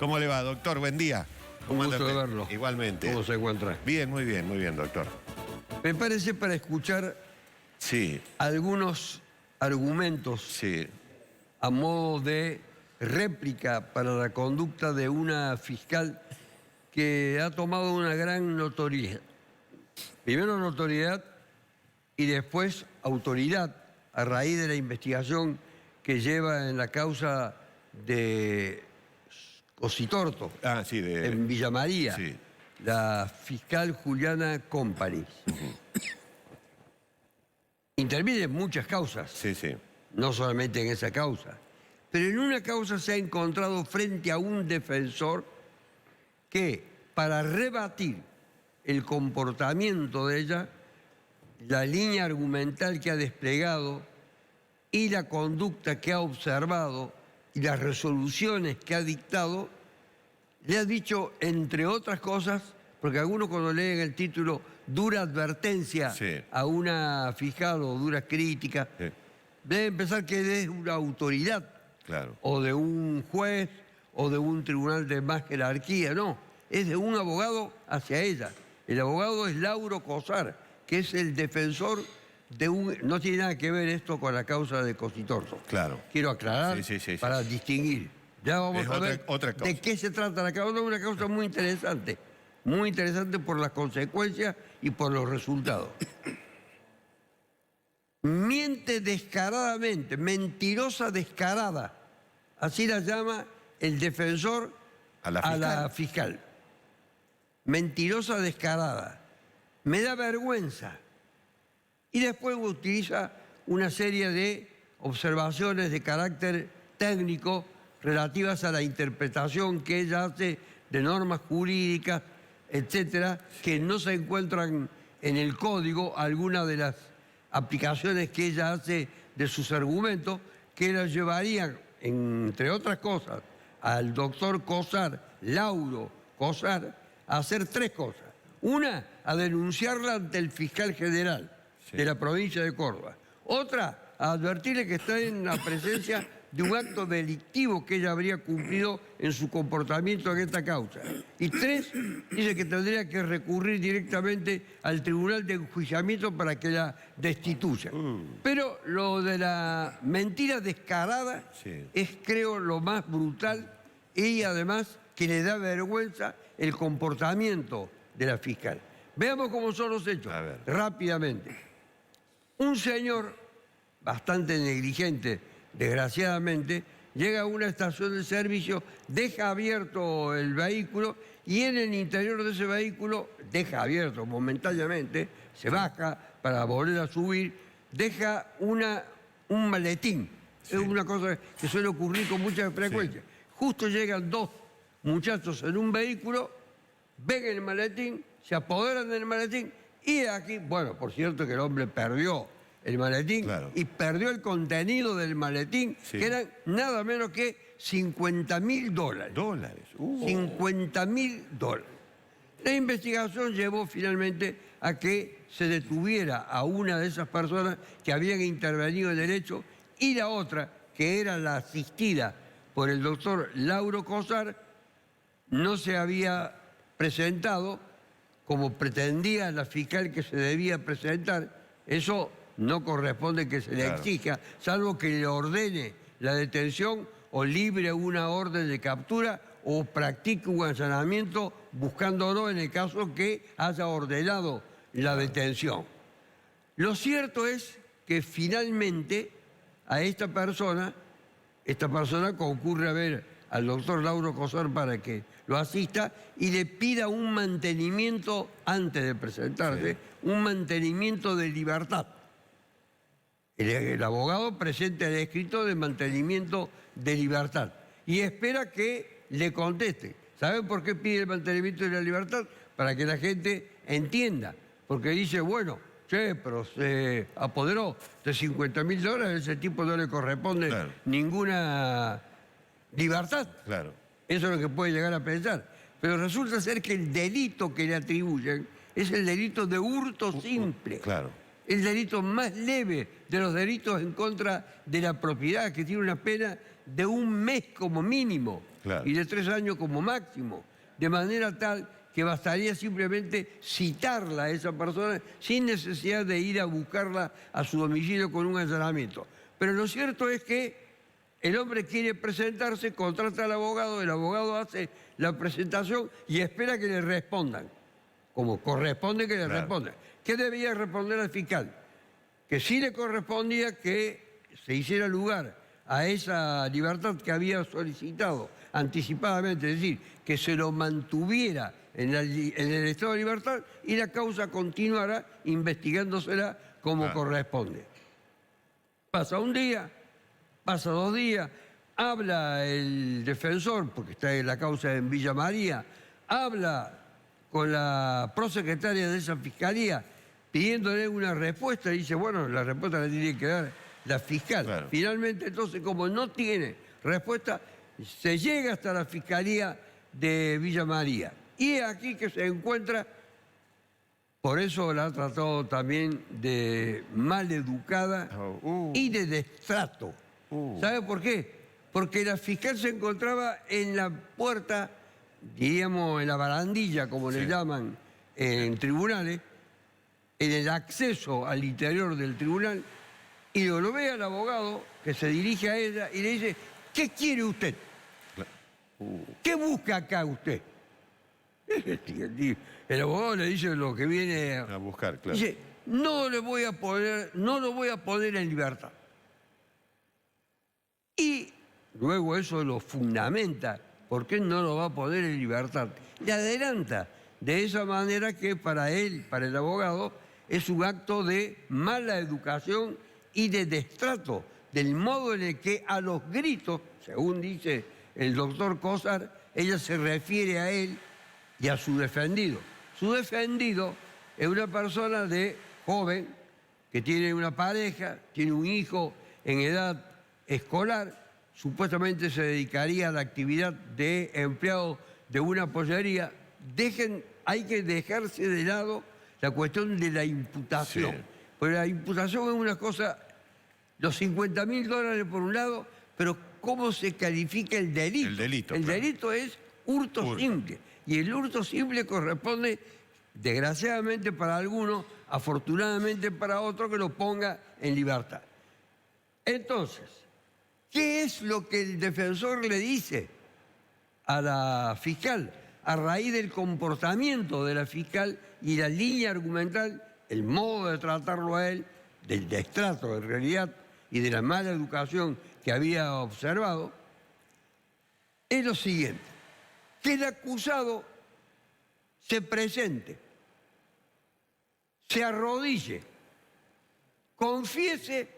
¿Cómo le va, doctor? Buen día. Un gusto anda de usted? verlo. Igualmente. ¿Cómo se encuentra? Bien, muy bien, doctor. Me parece para escuchar Sí, algunos argumentos sí, a modo de réplica para la conducta de una fiscal que ha tomado una gran notoriedad. Primero notoriedad y después autoridad a raíz de la investigación que lleva en la causa de Cositorto, Ah, sí, en Villa María, sí. la fiscal Juliana Companys. Interviene en muchas causas, Sí, sí. no solamente en esa causa, pero en una causa se ha encontrado frente a un defensor que, para rebatir el comportamiento de ella, la línea argumental que ha desplegado y la conducta que ha observado y las resoluciones que ha dictado, le ha dicho, entre otras cosas, porque algunos cuando leen el título dura advertencia Sí. a una fiscal o dura crítica, Sí. deben pensar que es una autoridad Claro. o de un juez o de un tribunal de más jerarquía, no, es de un abogado hacia ella. El abogado es Lauro Cosar, que es el defensor de un... No tiene nada que ver esto con la causa de Cositorto. Claro. Quiero aclarar Sí. para distinguir. Ya vamos Es a ver otra causa. de qué se trata la causa. Una causa muy interesante por las consecuencias y por los resultados. Miente descaradamente, mentirosa descarada. Así la llama el defensor ¿A la a fiscal? la fiscal. Mentirosa descarada. Me da vergüenza. Y después utiliza una serie de observaciones de carácter técnico relativas a la interpretación que ella hace de normas jurídicas, etcétera, que no se encuentran en el código, algunas de las aplicaciones que ella hace de sus argumentos, que la llevarían, entre otras cosas, al doctor Cosar, Lauro Cosar, a hacer tres cosas. Una, a denunciarla ante el fiscal general de la provincia de Córdoba. Otra, a advertirle que está en la presencia de un acto delictivo que ella habría cumplido en su comportamiento en esta causa. Y tres, dice que tendría que recurrir directamente al Tribunal de Enjuiciamiento para que la destituya. Pero lo de la mentira descarada Sí. es, creo, lo más brutal y además que le da vergüenza el comportamiento de la fiscal. Veamos cómo son los hechos, A ver. rápidamente. Un señor bastante negligente, desgraciadamente, llega a una estación de servicio, deja abierto el vehículo y en el interior de ese vehículo, deja abierto momentáneamente, se baja para volver a subir, deja un maletín. Sí. Es una cosa que suele ocurrir con mucha frecuencia. Justo llegan dos muchachos en un vehículo, ven el maletín, se apoderan del maletín y aquí, bueno, por cierto que el hombre perdió el maletín, Claro. y perdió el contenido del maletín, Sí. que eran nada menos que $50.000. ¿Dólares? 50.000 dólares. La investigación llevó finalmente a que se detuviera a una de esas personas que habían intervenido en el hecho y la otra, que era la asistida por el doctor Lauro Cosar, no se había presentado como pretendía la fiscal que se debía presentar. Eso no corresponde que se le Claro. exija, salvo que le ordene la detención o libre una orden de captura o practique un allanamiento buscándolo en el caso que haya ordenado la detención. Lo cierto es que finalmente a esta persona concurre a ver al doctor Lauro Cosar para que lo asista y le pida un mantenimiento, antes de presentarse, un mantenimiento de libertad. El abogado presenta el escrito de mantenimiento de libertad y espera que le conteste. ¿Saben por qué pide el mantenimiento de la libertad? Para que la gente entienda. Porque dice, bueno, che, pero se apoderó de $50.000, a ese tipo no le corresponde ninguna libertad. Claro. Eso es lo que puede llegar a pensar. Pero resulta ser que el delito que le atribuyen es el delito de hurto simple. Claro. El delito más leve de los delitos en contra de la propiedad, que tiene una pena de 1 mes como mínimo. Claro. y de 3 años como máximo, de manera tal que bastaría simplemente citarla a esa persona sin necesidad de ir a buscarla a su domicilio con un allanamiento. Pero lo cierto es que el hombre quiere presentarse, contrata al abogado, el abogado hace la presentación y espera que le respondan, como corresponde que le Claro. respondan. ¿Qué debía responder al fiscal? Que sí le correspondía que se hiciera lugar a esa libertad que había solicitado anticipadamente, es decir, que se lo mantuviera en el estado de libertad y la causa continuara investigándosela como Claro. corresponde. Pasa un día, pasa 2 días, habla el defensor, porque está en la causa en Villa María, habla con la prosecretaria de esa fiscalía pidiéndole una respuesta y dice, bueno, la respuesta la tiene que dar la fiscal. Claro. Finalmente, entonces, como no tiene respuesta, se llega hasta la fiscalía de Villa María. Y es aquí que se encuentra, por eso la ha tratado también de maleducada y de destrato. ¿Sabe por qué? Porque la fiscal se encontraba en la puerta, diríamos en la barandilla, como le Sí. llaman en tribunales, en el acceso al interior del tribunal, y lo ve al abogado que se dirige a ella y le dice, ¿qué quiere usted? ¿Qué busca acá usted? El abogado le dice lo que viene A buscar, claro. Dice, no lo voy a poner en libertad. Y luego eso lo fundamenta. ¿Por qué no lo va a poner en libertad? Le adelanta de esa manera que para él, para el abogado, es un acto de mala educación y de destrato, del modo en el que a los gritos, según dice el doctor Cosar, ella se refiere a él y a su defendido. Su defendido es una persona de joven que tiene una pareja, tiene un hijo en edad escolar, supuestamente se dedicaría a la actividad de empleado de una pollería. Hay que dejarse de lado la cuestión de la imputación. Sí. Porque la imputación es una cosa, los $50.000 por un lado, pero ¿cómo se califica el delito? El delito, El claro. delito es hurto simple. Y el hurto simple corresponde, desgraciadamente para algunos, afortunadamente para otros, que lo ponga en libertad. Entonces, ¿qué es lo que el defensor le dice a la fiscal? A raíz del comportamiento de la fiscal y la línea argumental, el modo de tratarlo a él, del destrato en realidad y de la mala educación que había observado, es lo siguiente: que el acusado se presente, se arrodille, confiese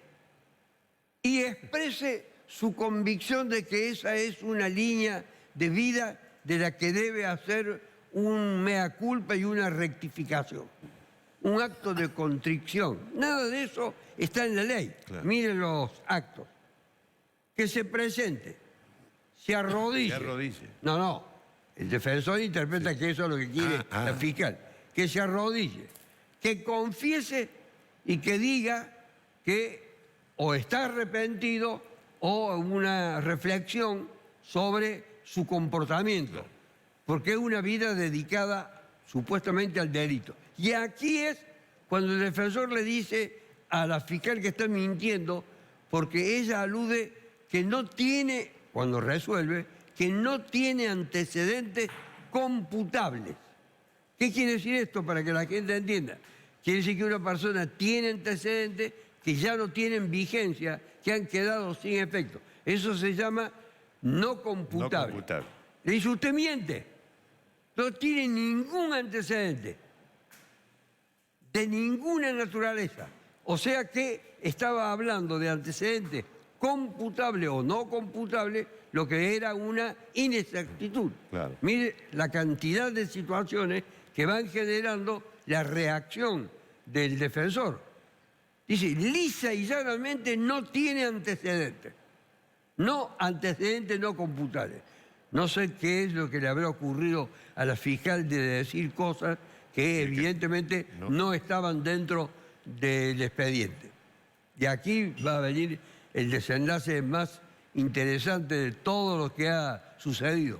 y exprese su convicción de que esa es una línea de vida de la que debe hacer un mea culpa y una rectificación, un acto de contrición. Nada de eso está en la ley. Claro. Miren los actos. Que se presente, se arrodille. Se arrodille. No. El defensor interpreta que eso es lo que quiere la fiscal. Que se arrodille, que confiese y que diga que o está arrepentido o una reflexión sobre su comportamiento, porque es una vida dedicada supuestamente al delito. Y aquí es cuando el defensor le dice a la fiscal que está mintiendo, porque ella alude que no tiene, cuando resuelve, que no tiene antecedentes computables. ¿Qué quiere decir esto para que la gente entienda? Quiere decir que una persona tiene antecedentes que ya no tienen vigencia, que han quedado sin efecto. Eso se llama no computable. No computable. Le dice, usted miente. No tiene ningún antecedente, de ninguna naturaleza. O sea que estaba hablando de antecedentes computable o no computable, lo que era una inexactitud. Claro. Mire la cantidad de situaciones que van generando la reacción del defensor. Dice, lisa y llanamente no tiene antecedentes. No antecedentes no computables. No sé qué es lo que le habrá ocurrido a la fiscal de decir cosas que evidentemente no estaban dentro del expediente. Y aquí va a venir el desenlace más interesante de todo lo que ha sucedido.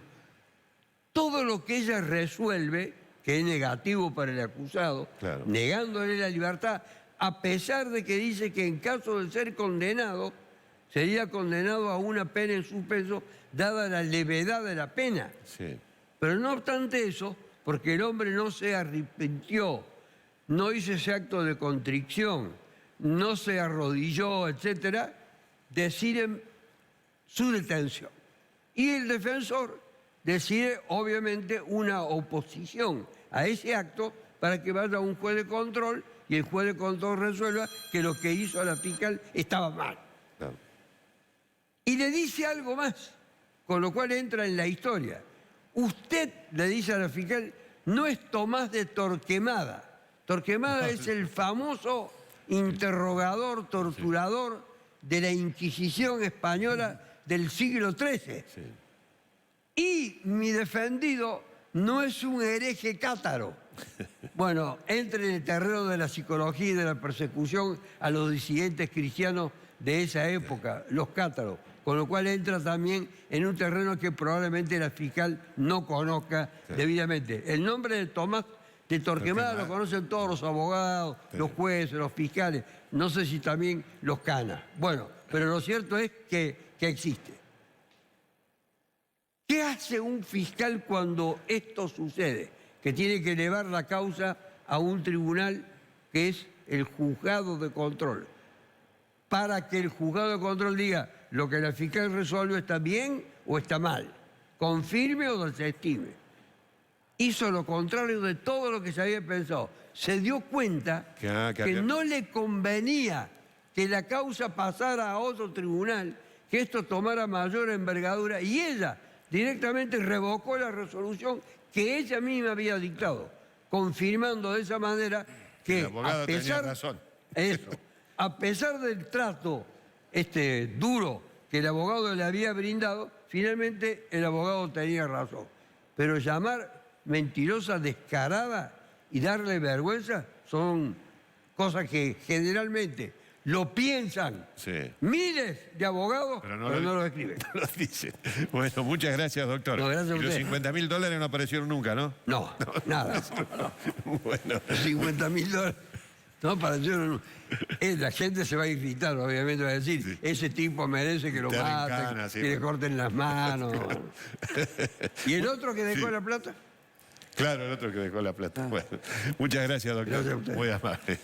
Todo lo que ella resuelve, que es negativo para el acusado, Claro. negándole la libertad, a pesar de que dice que en caso de ser condenado, sería condenado a una pena en suspenso, dada la levedad de la pena. Sí. Pero no obstante eso, porque el hombre no se arrepintió, no hizo ese acto de contrición, no se arrodilló, etcétera, deciden su detención. Y el defensor decide, obviamente, una oposición a ese acto para que vaya a un juez de control y el juez de control resuelva que lo que hizo la fiscal estaba mal. Claro. Y le dice algo más, con lo cual entra en la historia. Usted, le dice a la fiscal, no es Tomás de Torquemada. Torquemada es el famoso interrogador, torturador de la Inquisición española del siglo XIII. Sí. Y mi defendido no es un hereje cátaro. Bueno, entra en el terreno de la psicología y de la persecución a los disidentes cristianos de esa época, los cátaros, con lo cual entra también en un terreno que probablemente la fiscal no conozca debidamente. El nombre de Tomás de Torquemada lo conocen todos los abogados, los jueces, los fiscales, no sé si también los canas. Bueno, pero lo cierto es que existe. ¿Qué hace un fiscal cuando esto sucede? Que tiene que elevar la causa a un tribunal que es el juzgado de control, para que el juzgado de control diga lo que la fiscal resuelve está bien o está mal, confirme o desestime. Hizo lo contrario de todo lo que se había pensado. Se dio cuenta que no le convenía que la causa pasara a otro tribunal, que esto tomara mayor envergadura, y ella directamente revocó la resolución que ella misma había dictado, confirmando de esa manera que El abogado tenía razón. a pesar del trato duro que el abogado le había brindado, finalmente el abogado tenía razón. Pero llamar mentirosa descarada y darle vergüenza son cosas que generalmente lo piensan miles de abogados, pero no lo escriben. No lo dicen. Bueno, muchas gracias, doctor. No, gracias a y los usted. $50.000 no aparecieron nunca, ¿no? No, nada. Bueno. $50.000 no aparecieron. La gente se va a irritar, obviamente, va a decir, ese tipo merece que lo Te maten, arrincanan, que le corten las manos. ¿Y el otro que dejó la plata? Claro, el otro que dejó la plata. Bueno, muchas gracias, doctor. Gracias a usted. Muy amable.